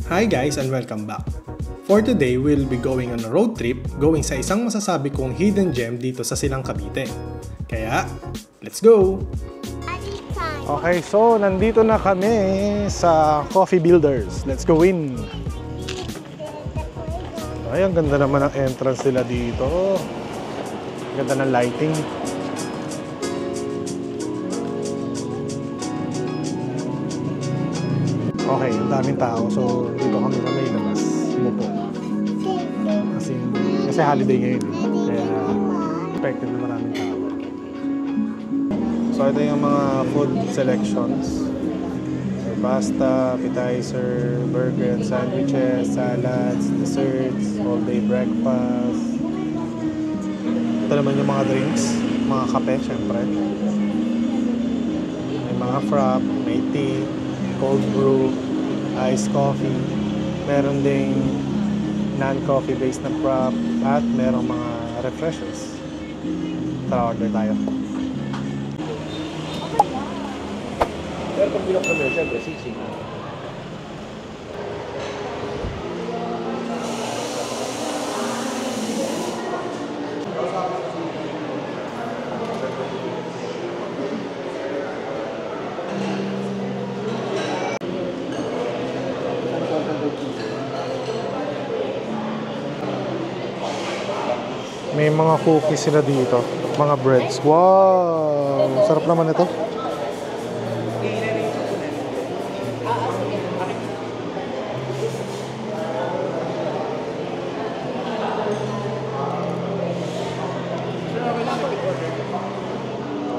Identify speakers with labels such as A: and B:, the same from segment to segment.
A: Hi guys and welcome back. For today, we'll be going on a road trip going sa isang masasabi kong hidden gem dito sa Silang Cavite. Kaya, let's go! Okay, so nandito na kami sa Coffee Builders. Let's go in! Ay, ang ganda naman ng entrance nila dito. Ang ganda ng lighting. Okay, ang daming tao. So, dito kami na may labas. Umupo. Kasi holiday ngayon. Kaya, expected na maraming tao. So, ito yung mga food selections. So, pasta, appetizer, burger and sandwiches, salads, desserts, all-day breakfast. Ito naman yung mga drinks. Mga kape, syempre. May mga frap, may tea, cold brew, iced coffee, meron ding non-coffee based na prop, at merong mga refreshers. Tara, order tayo.
B: Pero pag bilok kami, siyempre, sisig.
A: May mga cookies sila dito, mga breads. Wow! Sarap naman ito.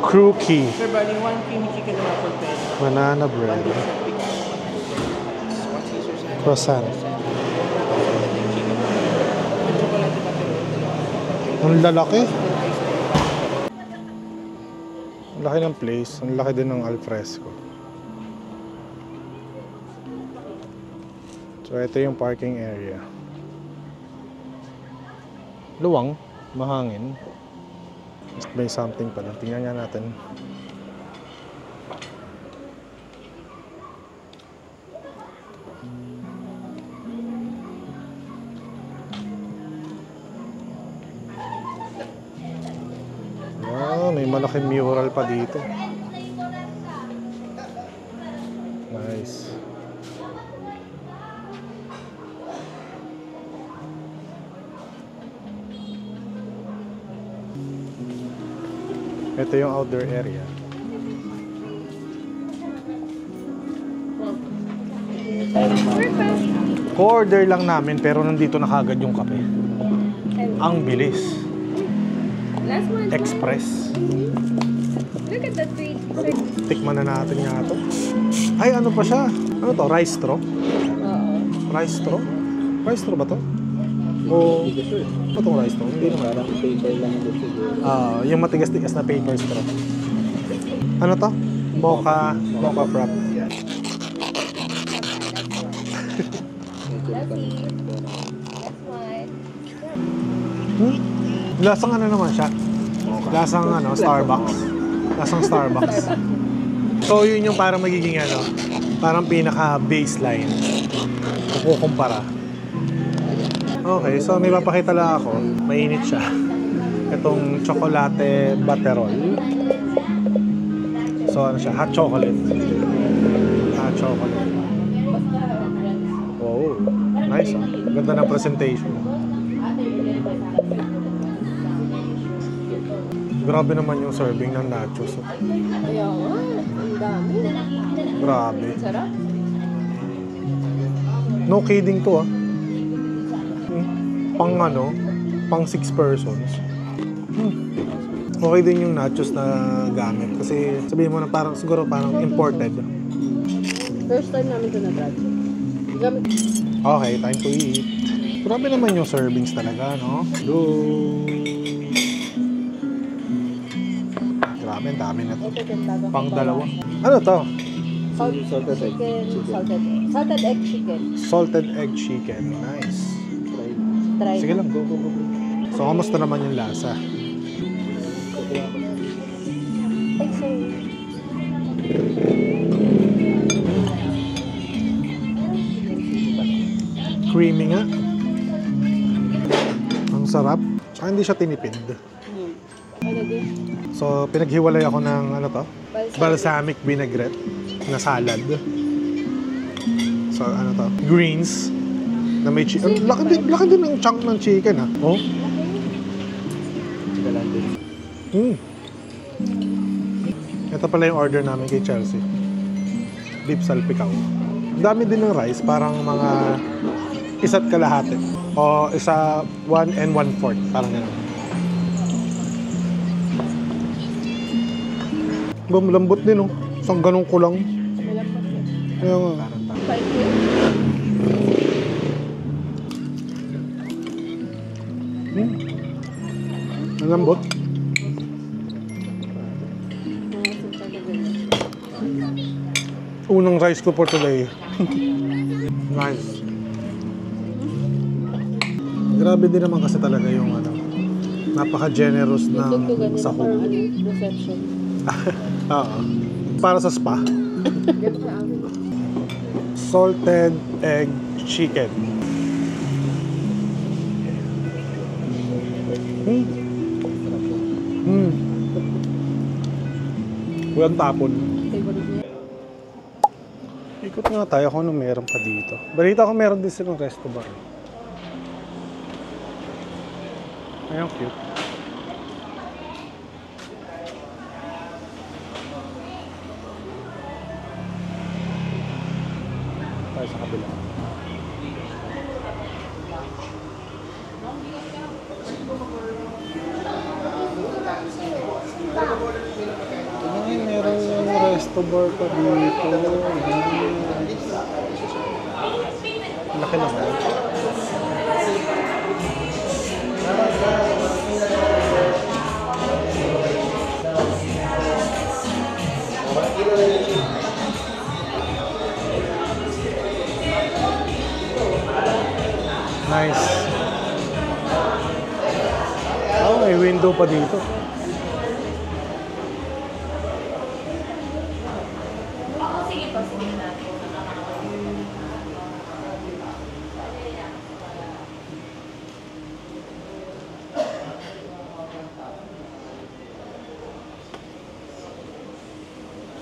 A: Crookie.
B: Sir, bali, 1 creamy chicken na for pen.
A: Banana bread. Croissant. Ang lalaki. Ang laki ng place. Ang laki din ng alfresco. So, ito yung parking area. Luwang. Mahangin. May something pa lang. Tingnan nga natin. May malaking mural pa dito. Nice. Ito yung outdoor area. Co-order lang namin pero nandito na kagad yung kape. Ang bilis.
C: Last one.
A: Express.
C: Look at that tree.
A: Tikman na natin nga ito. Ay, ano pa siya? Ano to? Rice straw? Rice straw? Rice straw ba to? O... Ano itong rice straw? Hindi naman.
B: Paper lang ito siguro.
A: Yung matigas-tigas na paper straw. Ano to? Mocha frap. Lasang ano naman siya? Lasang ano, Starbucks. Lasang Starbucks. So yun yung parang magiging ano, parang pinaka-baseline kung kukumpara. Okay, so may papakita lang ako. Mainit siya. Itong chocolate butterol. So ano siya? Hot chocolate. Hot chocolate. Wow, nice ah. Ganda ng presentation. Grabe naman yung serving ng nachos.
C: Ayaw, ang dami.
A: Grabe.
C: Sarap.
A: No kidding to ah. Pang ano, pang 6 persons. Okay din yung nachos na gamit. Kasi sabihin mo na parang, siguro parang imported.
C: First time namin ito na-try. Gamit.
A: Okay, time to eat. Grabe naman yung servings talaga, no? Hello. Grabe, ang dami na to. Pang dalawa. Ano to?
B: Salted egg chicken.
C: Salted egg chicken.
A: Salted egg chicken. Nice.
C: Try.
A: Sige lang, go. So, kamusta naman yung lasa?
C: Ay, sorry.
A: creamy nga. Ang sarap. Tsaka hindi siya tinipid.
C: Ano din?
A: So, pinaghiwalay ako ng ano to?
C: Balsamic.
A: Balsamic vinaigrette na salad. So, ano to? Greens na may chicken. Laki din ng chunk ng chicken, ha? Oh. Ito pala yung order namin kay Chelsea. Beef salpicao. Ang dami din ng rice, parang mga isa't kalahati. O isa 1 and 1/4, parang gano'n. Lambot din, oh. Isang ganun ko lang.
C: Malambot din.
A: Kaya nga.
C: 5
A: Ang lambot. Unang rice ko for today. Nice. Grabe din naman kasi talaga yung ano. Napaka-generous ng sahog.
C: Parang reception.
A: Oo. Para sa spa. Salted egg chicken. Walang tapon.
C: Favorite niya.
A: Ikot nga tayo kung ano meron pa dito. Balita ko meron din silang resto bar. Ayun, cute. Tayo sa kabila. Ay, meron yung resto bar pa dito. Laki naman. Nice. Oh, may window pa dito.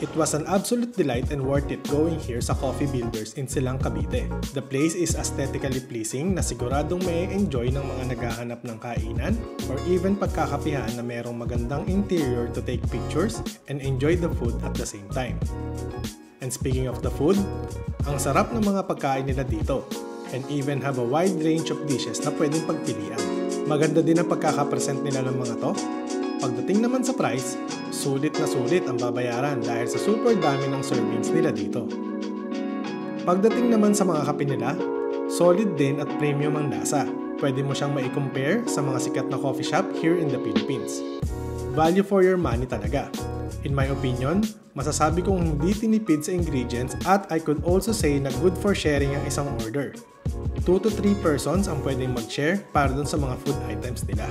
A: It was an absolute delight and worth it going here sa Coffee Builders in Silang, Cavite. The place is aesthetically pleasing na siguradong may enjoy ng mga naghahanap ng kainan or even pagkakapihan na merong magandang interior to take pictures and enjoy the food at the same time. And speaking of the food, ang sarap ng mga pagkain nila dito and even have a wide range of dishes na pwedeng pagpilian. Maganda din ang pagkakapresent nila ng mga to. Pagdating naman sa price, sulit na sulit ang babayaran dahil sa super dami ng servings nila dito. Pagdating naman sa mga kape nila, solid din at premium ang lasa. Pwede mo siyang mai-compare sa mga sikat na coffee shop here in the Philippines. Value for your money talaga. In my opinion, masasabi kong hindi tinipid sa ingredients at I could also say na good for sharing ang isang order. 2 to 3 persons ang pwedeng mag-share para dun sa mga food items nila.